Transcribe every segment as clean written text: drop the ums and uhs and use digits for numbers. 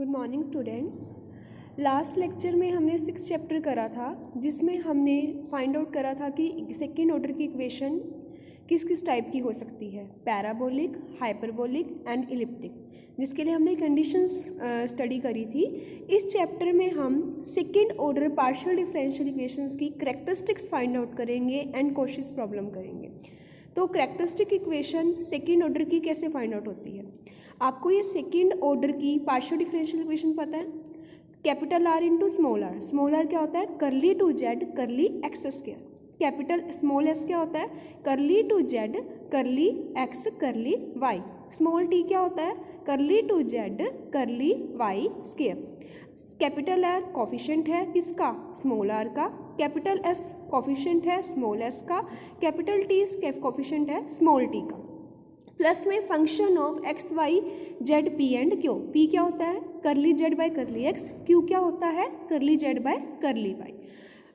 Good morning students. Last lecture में हमने 6 chapter करा था, जिसमें हमने फाइंड आउट करा था कि सेकेंड ऑर्डर की इक्वेशन किस किस टाइप की हो सकती है, पैराबोलिक, हाइपरबोलिक एंड इलिप्टिक, जिसके लिए हमने कंडीशंस स्टडी करी थी। इस चैप्टर में हम second order partial differential equations की कैरेक्टरिस्टिक्स फाइंड आउट करेंगे एंड कोशिश प्रॉब्लम करेंगे। तो कैरेक्टरिस्टिक इक्वेशन सेकेंड ऑर्डर की कैसे फाइंड आउट होती है? आपको ये सेकेंड ऑर्डर की पार्शियल डिफरेंशियल इक्वेशन पता है, capital R into small R. Small R क्या होता है? Curly two Z curly X square. Capital small S क्या होता है? Curly two Z curly X curly Y. Small T क्या होता है? Curly two Z curly Y square. Capital R coefficient है किसका? स्मॉल आर का। कैपिटल एस कॉफिशिएंट है स्मॉल एस का। कैपिटल टी कॉफिशिएंट है स्मॉल टी का। प्लस में function of X Y Z P and Q. P क्या होता है? Curly Z by curly X. Q क्या होता है? Curly Z by curly Y.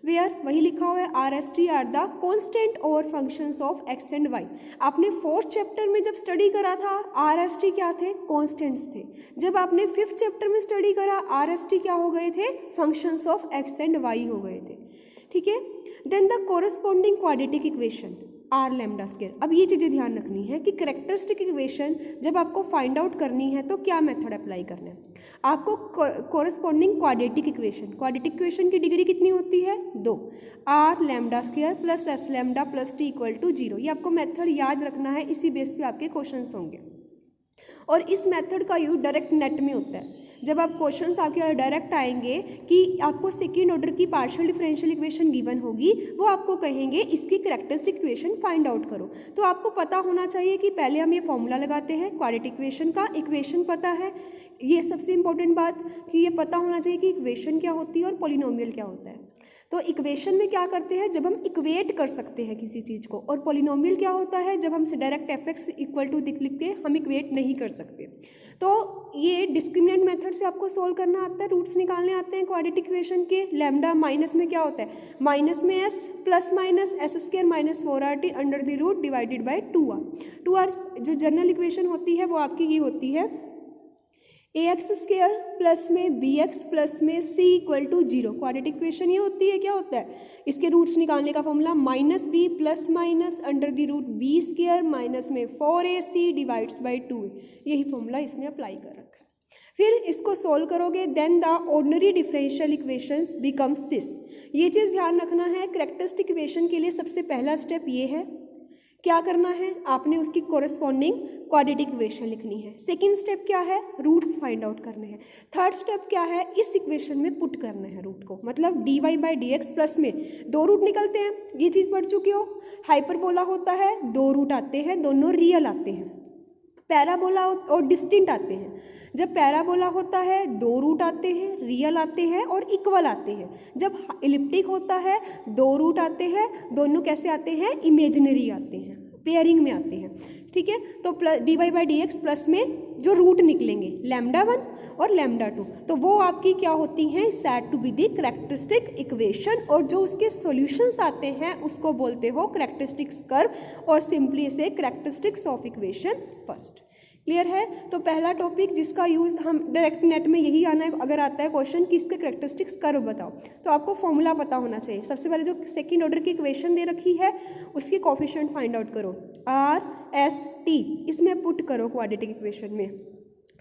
Where वही लिखा हुआ है R S T are the constant और functions of X and Y. आपने फोर्थ चैप्टर में जब स्टडी करा था आर एस टी क्या थे? कॉन्स्टेंट्स थे। जब आपने फिफ्थ चैप्टर में स्टडी करा आर एस टी क्या हो गए थे? Functions of X and Y हो गए थे। ठीक है। Then the corresponding quadratic equation are lambda square. अब ये चीज़ें ध्यान रखनी है कि कैरेक्टरिस्टिक इक्वेशन जब आपको फाइंड आउट करनी है तो क्या मेथड अप्लाई करना है। आपको कोरस्पॉन्डिंग क्वाड्रेटिक इक्वेशन की डिग्री कितनी होती है? 2। R lambda square plus s lambda plus T equal to 0। ये आपको मेथड याद रखना है, इसी बेस पे आपके क्वेश्चंस होंगे। और इस मेथड का यूज डायरेक्ट नेट में होता है। जब आप क्वेश्चंस आपके डायरेक्ट आएंगे कि आपको सेकेंड ऑर्डर की पार्शियल डिफरेंशियल इक्वेशन गिवन होगी, वो आपको कहेंगे इसकी कैरेक्टरिस्टिक इक्वेशन फाइंड आउट करो। तो आपको पता होना चाहिए कि पहले हम ये फॉर्मूला लगाते हैं क्वाड्रेटिक इक्वेशन का, इक्वेशन पता है, ये सबसे इंपॉर्टेंट बात कि ये पता होना चाहिए कि इक्वेशन क्या होती है और पॉलिनोमियल क्या होता है। तो इक्वेशन में क्या करते हैं? जब हम इक्वेट कर सकते हैं किसी चीज़ को। और पॉलिनोमियल क्या होता है? जब हम direct f x equal to लिखते हैं, हम इक्वेट नहीं कर सकते। तो ये डिस्क्रिमिनेंट मेथड से आपको सोल्व करना आता है, रूट्स निकालने आते हैं क्वाड्रेटिक इक्वेशन के। लैम्डा माइनस में क्या होता है? माइनस में s plus minus s square minus 4rt under the root divided by 2r। 2r जो जनरल इक्वेशन होती है वो आपकी ये होती है ए एक्स स्क्वायर प्लस में बी एक्स प्लस में सी इक्वल टू 0। क्वाड्रेटिक इक्वेशन ये होती है। क्या होता है? इसके रूट्स निकालने का formula minus b plus minus under the root b square minus में 4ac डिवाइड्स बाई 2a। यही फॉर्मूला इसमें अप्लाई कर रखा है। फिर इसको सोल्व करोगे, then the ordinary differential equations becomes this. ये चीज़ ध्यान रखना है, कैरेक्टरिस्टिक इक्वेशन के लिए सबसे पहला स्टेप ये है, क्या करना है? आपने उसकी कोरस्पॉन्डिंग क्वाड्रेटिक इक्वेशन लिखनी है। सेकंड स्टेप क्या है? रूट्स फाइंड आउट करने हैं। थर्ड स्टेप क्या है? इस इक्वेशन में पुट करना है रूट को, मतलब dy by D x plus में 2 रूट निकलते हैं, ये चीज़ पढ़ चुके हो। हाइपरबोला होता है 2 रूट आते हैं, दोनों रियल आते हैं। पैराबोला और डिस्टिंट आते हैं। जब पैराबोला होता है 2 रूट आते हैं, रियल आते हैं और इक्वल आते हैं। जब इलिप्टिक होता है 2 रूट आते हैं, दोनों कैसे आते हैं? इमेजिनरी आते हैं, पेयरिंग में आते हैं। ठीक है। तो dy by D x plus में जो रूट निकलेंगे लैम्डा 1 और लैम्डा 2, तो वो आपकी क्या होती हैं? Said to be the characteristic equation. और जो उसके सॉल्यूशंस आते हैं उसको बोलते हो कैरेक्टरिस्टिक्स कर्व, और सिंपली से characteristics of equation first. Clear है? तो पहला टॉपिक जिसका यूज़ हम डायरेक्ट नेट में यही आना है, अगर आता है क्वेश्चन कि इसके कैरेक्टरिस्टिक्स कर्व बताओ, तो आपको फॉर्मूला पता होना चाहिए। सबसे पहले जो सेकंड ऑर्डर की इक्वेशन दे रखी है उसकी कोफिशिएंट फाइंड आउट करो, आर एस टी, इसमें पुट करो क्वाड्रेटिक इक्वेशन में।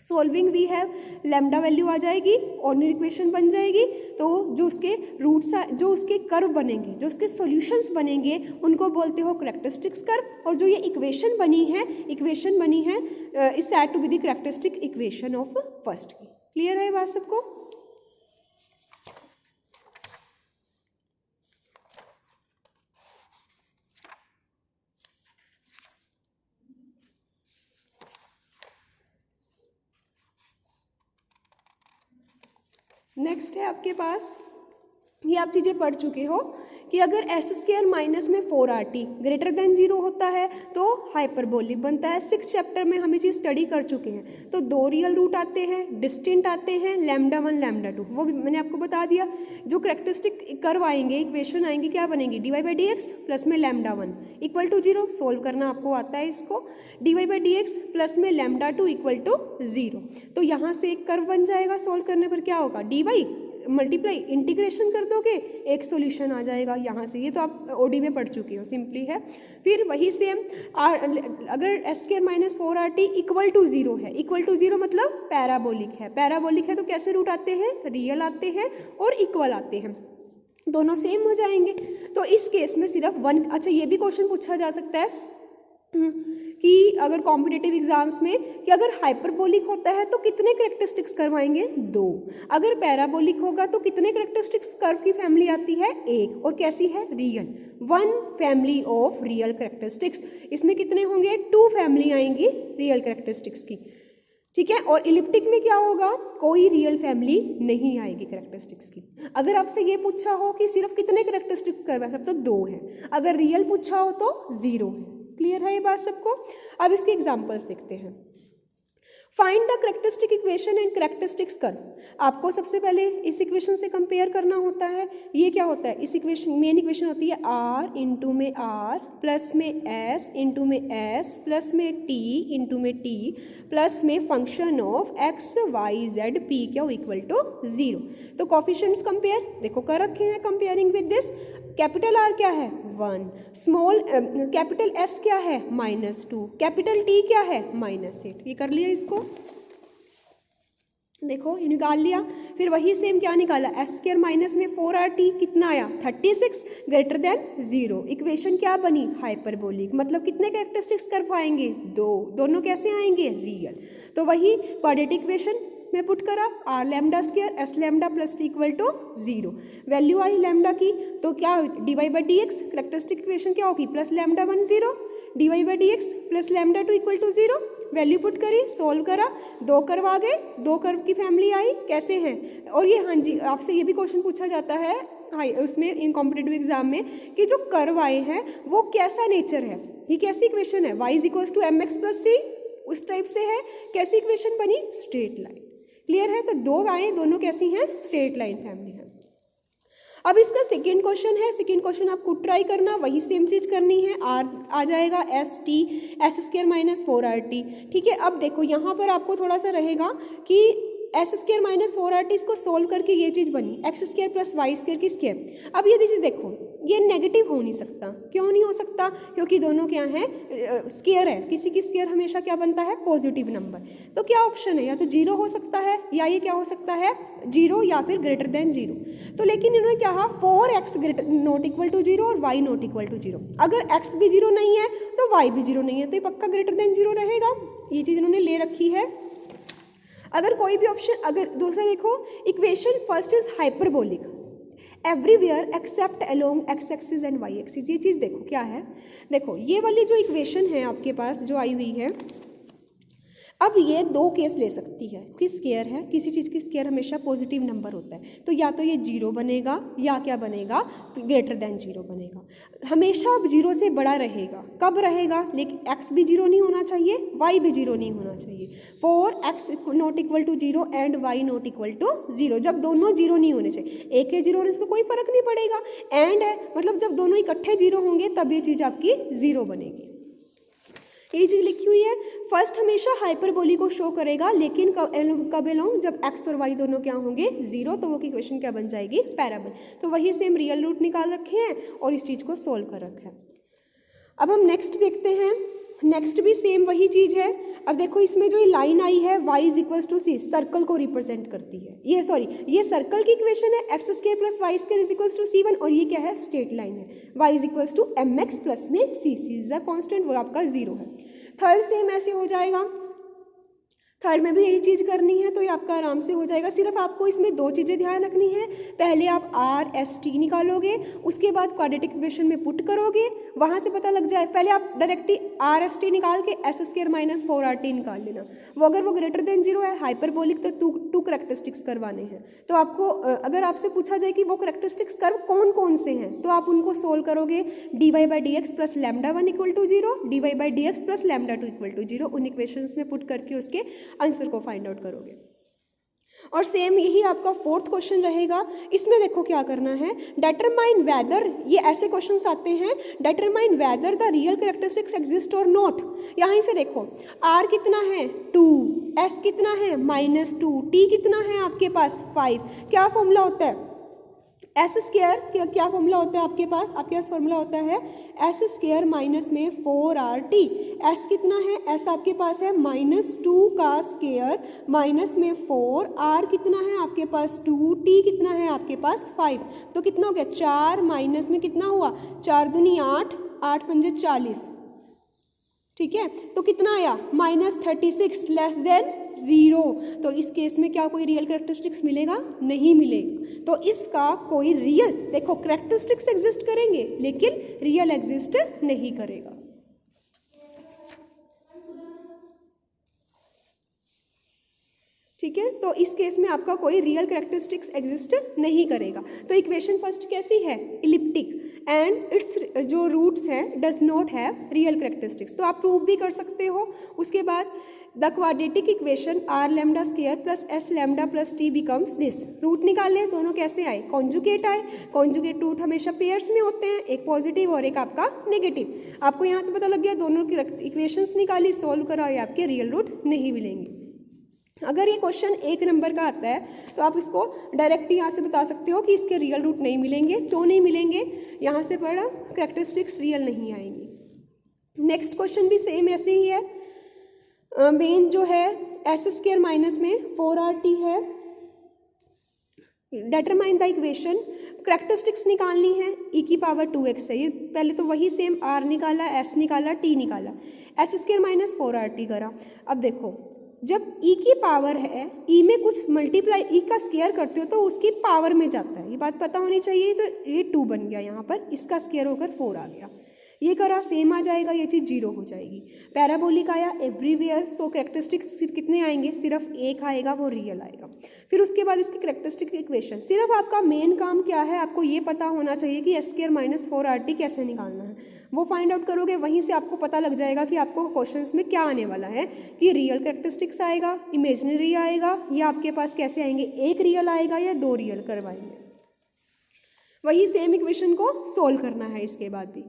Solving we have lambda value आ जाएगी, ऑर्डिनरी इक्वेशन बन जाएगी। तो जो उसके रूट्स, जो उसके कर्व बनेंगे, जो उसके सॉल्यूशंस बनेंगे, उनको बोलते हो कैरेक्टरिस्टिक्स कर्व। और जो ये इक्वेशन बनी है is said to be the characteristic equation of first की। क्लियर है बात सबको? नेक्स्ट है आपके पास ये आप चीज़ें पढ़ चुके हो कि अगर एस स्क्वायर माइनस में 4RT ग्रेटर देन 0 होता है तो हाइपरबोलिक बनता है। 6 चैप्टर में हम ये चीज़ स्टडी कर चुके हैं। तो 2 रियल रूट आते हैं, डिस्टिंट आते हैं, λ1 λ2, वो भी मैंने आपको बता दिया। जो करेक्टरिस्टिक कर्व आएंगे, इक्वेशन आएंगी, क्या बनेगी, dy/dx प्लस में λ1 इक्वल टू 0, सोल्व करना आपको आता है इसको, dy/dx प्लस में λ2 इक्वल टू 0। तो यहाँ से एक कर्व बन जाएगा, सोल्व करने पर क्या होगा, dy मल्टीप्लाई इंटीग्रेशन कर दोगे, एक सॉल्यूशन आ जाएगा यहाँ से। ये तो आप ओडी में पढ़ चुके हो, सिंपली है। फिर वही सेम अगर s square minus 4RT equal to 0 है, इक्वल टू 0 मतलब पैराबोलिक है। पैराबोलिक है तो कैसे रूट आते हैं, रियल आते हैं और इक्वल आते हैं, दोनों सेम हो जाएंगे। तो इस केस में सिर्फ वन, अच्छा ये भी क्वेश्चन पूछा जा सकता है कि अगर कॉम्पिटिटिव एग्जाम्स में कि अगर हाइपरबोलिक होता है तो कितने करेक्टरिस्टिक्स कर्व आएंगे, 2। अगर पैराबोलिक होगा तो कितने करेक्टरिस्टिक्स कर्व की फैमिली आती है, 1, और कैसी है, real, 1 family of real characteristics. इसमें कितने होंगे, 2 फैमिली आएंगी रियल करेक्टरिस्टिक्स की, ठीक है। और इलिप्टिक में क्या होगा, कोई रियल फैमिली नहीं आएगी करेक्टरिस्टिक्स की। अगर आपसे ये पूछा हो कि सिर्फ कितने करेक्टरिस्टिक्स कर्व है, तब तो 2 है। अगर रियल पूछा हो तो 0 है। क्लियर है ये बात सबको। अब इसके एग्जांपल्स देखते हैं। Find the characteristic equation and characteristics curve. आपको सबसे पहले इस इक्वेशन से कंपेयर करना होता है। ये क्या होता है, इस इक्वेशन, मेन इक्वेशन होती है r इंटू में r प्लस में s इंटू में s प्लस में t इंटू में t प्लस में function of x y z p क्या इक्वल टू 0। तो कोफिशिएंट्स कंपेयर देखो कर रखे हैं, comparing with this. Capital R क्या है, 1, स्मॉल कैपिटल S क्या है, -2, कैपिटल T क्या है, -8। ये कर लिया इसको, देखो ये निकाल लिया। फिर वही सेम क्या निकाला, एस स्क्वायर माइनस में 4RT कितना आया, 36 ग्रेटर देन 0। इक्वेशन क्या बनी, हाइपरबोलिक। मतलब कितने कैरेक्टरिस्टिक्स कर्व आएंगे, 2, दोनों कैसे आएंगे, रियल। तो वही क्वाड्रेटिक इक्वेशन में पुट करा, r lambda square S lambda plus T equal to 0। Value आई लैम्डा की, तो क्या dy/dx करेक्टरिस्टिक इक्वेशन क्या होगी, plus λ1 0, dy/dx plus λ2 equal to 0। Value put करी, सोल्व करा, 2 कर्व आ गए, 2 कर्व की फैमिली आई, कैसे हैं। और ये हाँ जी, आपसे ये भी क्वेश्चन पूछा जाता है उसमें इन कॉम्पिटिटिव एग्जाम में कि जो कर्व आए हैं वो कैसा नेचर है, ये कैसी इक्वेशन है, y = mx + c, उस टाइप से है। कैसी इक्वेशन बनी, स्ट्रेट लाइन। क्लियर है। तो 2 आए, दोनों कैसी हैं, स्ट्रेट लाइन फैमिली है। अब इसका सेकेंड क्वेश्चन है, सेकेंड क्वेश्चन आप खुद ट्राई करना, वही सेम चीज करनी है। r आ जाएगा st s square minus 4RT, ठीक है। अब देखो यहाँ पर आपको थोड़ा सा रहेगा कि एस स्क्वायर माइनस 4RT इसको सोल्व करके ये चीज बनी, x square plus y square की स्क्वायर। अब ये चीज देखो, ये नेगेटिव हो नहीं सकता। क्यों नहीं हो सकता, क्योंकि दोनों क्या है, स्क्वायर है, किसी की स्क्वायर हमेशा क्या बनता है, पॉजिटिव नंबर। तो क्या ऑप्शन है, या तो 0 हो सकता है, या ये क्या हो सकता है, 0 या फिर ग्रेटर देन 0। तो लेकिन इन्होंने क्या कहा, 4x नॉट इक्वल टू 0 और y नॉट इक्वल टू 0। अगर x भी 0 नहीं है तो y भी 0 नहीं है, तो ये पक्का ग्रेटर देन 0 रहेगा। ये चीज इन्होंने ले रखी है। अगर कोई भी ऑप्शन, अगर दूसरा देखो, equation first is hyperbolic everywhere except along x axis and y axis. ये चीज देखो क्या है, देखो ये वाली जो इक्वेशन है आपके पास जो आई हुई है, अब ये 2 केस ले सकती है कि स्क्वायर है, किसी चीज़ की स्क्वायर हमेशा पॉजिटिव नंबर होता है, तो या तो ये 0 बनेगा या क्या बनेगा, ग्रेटर देन 0 बनेगा। हमेशा अब 0 से बड़ा रहेगा, कब रहेगा, लेकिन x भी 0 नहीं होना चाहिए, y भी 0 नहीं होना चाहिए। 4x not equal to 0 and y not equal to 0, जब दोनों 0 नहीं होने चाहिए। एक के 0 होने से तो कोई फर्क नहीं पड़ेगा, एंड है मतलब जब दोनों इकट्ठे 0 होंगे तब ये चीज़ आपकी 0 बनेगी। ये चीज लिखी हुई है। फर्स्ट हमेशा हाइपरबोली को शो करेगा, लेकिन कब अलोंग, जब x और y दोनों क्या होंगे, 0, तो वो की इक्वेशन क्या बन जाएगी, पैराबोल। तो वही सेम रियल रूट निकाल रखे हैं और इस चीज को सोल्व कर रखा है। अब हम नेक्स्ट देखते हैं, नेक्स्ट भी सेम वही चीज है। अब देखो इसमें जो लाइन आई है y = c, सर्कल को रिप्रेजेंट करती है। ये सॉरी, ये सर्कल की इक्वेशन है, x square plus y square = c1, और ये क्या है, स्ट्रेट लाइन है, y = mx प्लस में c, c is a constant, वो आपका 0 है। थर्ड सेम ऐसे हो जाएगा। थर्ड में भी यही चीज़ करनी है, तो ये आपका आराम से हो जाएगा। सिर्फ आपको इसमें दो चीज़ें ध्यान रखनी है, पहले आप आर एस टी निकालोगे, उसके बाद क्वाड्रेटिक इक्वेशन में पुट करोगे, वहाँ से पता लग जाए। पहले आप डायरेक्टली आर एस टी निकाल के एस स्क्वायर माइनस 4RT निकाल लेना। वो अगर वो ग्रेटर देन जीरो है, हाइपरबोलिक, तो टू करेक्टरिस्टिक्स करवाने हैं। तो आपको अगर आपसे पूछा जाए कि वो करेक्टरिस्टिक्स कर्व कौन कौन से हैं, तो आप उनको सोल्व करोगे। dy/dx plus λ1 equal to zero, dy/dx plus λ2 equal to zero, उन इक्वेशंस में पुट करके उसके आंसर को फाइंड आउट करोगे। और सेम यही आपका फोर्थ क्वेश्चन रहेगा। इसमें देखो क्या करना है, डिटरमाइन वेदर, ये ऐसे क्वेश्चंस आते हैं, determine whether the real characteristics exist और नॉट। यहाँ से देखो r कितना है 2, s कितना है -2, t कितना है आपके पास 5। क्या फॉर्मूला होता है एस स्क्वायर, क्या फॉर्मूला होता है आपके पास फॉर्मूला होता है एस स्क्वायर माइनस में 4RT। एस कितना है, एस आपके पास है -2 का स्क्वायर माइनस में 4, आर कितना है आपके पास 2, टी कितना है आपके पास 5। तो कितना हो गया 4 माइनस में कितना हुआ 4 दूनी 8, 8 पंजे 40, ठीक है। तो कितना आया -36 लेस देन 0। तो इस केस में क्या कोई रियल कैरेक्टरिस्टिक्स मिलेगा, नहीं मिलेगा। तो इसका कोई रियल, देखो कैरेक्टरिस्टिक्स एग्जिस्ट करेंगे लेकिन रियल एग्जिस्ट नहीं करेगा। ठीक है, तो इस केस में आपका कोई रियल कैरेक्टरिस्टिक्स एग्जिस्ट नहीं करेगा। तो इक्वेशन फर्स्ट कैसी है, इलिप्टिक, एंड इट्स जो रूट्स है does not have real characteristics. तो आप प्रूव भी कर सकते हो। उसके बाद the quadratic equation are lambda square plus s lambda plus t becomes this. Root निकाले, दोनों कैसे आए, कॉन्जुगेट आए। कॉन्जुगेट रूट हमेशा पेयर्स में होते हैं, एक पॉजिटिव और एक आपका नेगेटिव। आपको यहाँ से पता लग गया, दोनों की इक्वेशंस निकाली, सोल्व कराए, आपके रियल रूट नहीं मिलेंगे। अगर ये क्वेश्चन 1 नंबर का आता है तो आप इसको डायरेक्ट यहाँ से बता सकते हो कि इसके रियल रूट नहीं मिलेंगे। क्यों नहीं मिलेंगे, यहाँ से पढ़ा कैरेक्टरिस्टिक्स रियल नहीं आएंगी। नेक्स्ट क्वेश्चन भी सेम ऐसे ही है। मेन जो है एस स्क्वायर माइनस में 4RT है। डिटरमाइन द इक्वेशन, कैरेक्टरिस्टिक्स निकालनी है, e की पावर 2x है। ये पहले तो वही सेम r निकाला, s निकाला, t निकाला, एस स्क्वायर माइनस 4RT करा। अब देखो जब e की पावर है, e में कुछ मल्टीप्लाई e का स्क्वायर करते हो तो उसकी पावर में जाता है, ये बात पता होनी चाहिए। तो ये 2 बन गया, यहाँ पर इसका स्क्वायर होकर 4 आ गया। ये करा सेम आ जाएगा, ये चीज़ 0 हो जाएगी। पैराबोलिक आया एवरीवेयर, सो कैरेक्टरिस्टिक्स कितने आएंगे, सिर्फ एक आएगा, वो रियल आएगा। फिर उसके बाद इसकी कैरेक्टरिस्टिक इक्वेशन, सिर्फ आपका मेन काम क्या है, आपको ये पता होना चाहिए कि एस स्क्वायर माइनस 4RT कैसे निकालना है। वो फाइंड आउट करोगे, वहीं से आपको पता लग जाएगा कि आपको क्वेश्चंस में क्या आने वाला है, कि रियल कैरेक्टरिस्टिक्स आएगा, इमेजिनरी आएगा, या आपके पास कैसे आएंगे, एक रियल आएगा या 2 रियल करवाएंगे। वही सेम इक्वेशन को सोल्व करना है इसके बाद भी।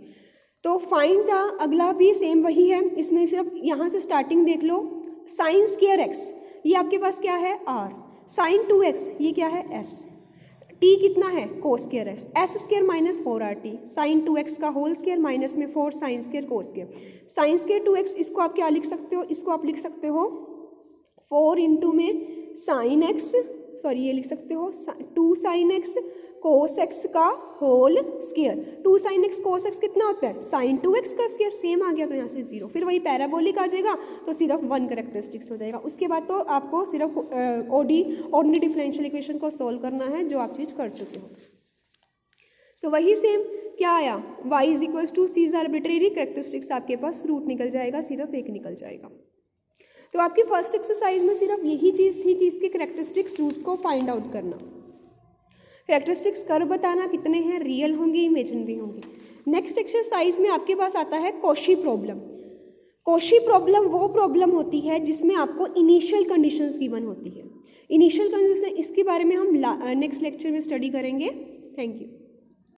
तो फाइंड द, अगला भी सेम वही है, इसमें सिर्फ यहाँ से स्टार्टिंग देख लो। साइन स्क्वायर x, ये आपके पास क्या है r, साइन 2x ये क्या है s, t कितना है cos square x, s square minus 4RT, sine 2x का होल स्क्वायर माइनस में 4 sine square cos square. Sine square 2x, इसको आप क्या लिख सकते हो, इसको आप लिख सकते हो 4 इंटू में साइन x, सॉरी ये लिख सकते हो 2 साइन x कोस x का होल स्क्वायर। 2 साइन x कोस x कितना होता है, साइन 2x का स्क्वायर, सेम आ गया तो यहाँ से 0। फिर वही पैराबोलिक आ जाएगा, तो सिर्फ 1 कैरेक्टरिस्टिक्स हो जाएगा। उसके बाद तो आपको सिर्फ ऑर्डिनरी डिफरेंशियल इक्वेशन को सोल्व करना है, जो आप चीज़ कर चुके हो। तो वही सेम क्या आया, y is equals to c is arbitrary, characteristics आपके पास रूट निकल जाएगा, सिर्फ एक निकल जाएगा। तो आपकी फर्स्ट एक्सरसाइज में सिर्फ यही चीज़ थी कि इसके कैरेक्टरिस्टिक्स रूट्स को फाइंड आउट करना, कैरेक्टरिस्टिक्स कर्व बताना कितने हैं, रियल होंगे इमेजिनरी होंगे। नेक्स्ट एक्सरसाइज में आपके पास आता है कॉशी प्रॉब्लम। कॉशी प्रॉब्लम वो प्रॉब्लम होती है जिसमें आपको इनिशियल कंडीशंस गिवन होती है। इनिशियल कंडीशन, इसके बारे में हम नेक्स्ट लेक्चर में स्टडी करेंगे। Thank you.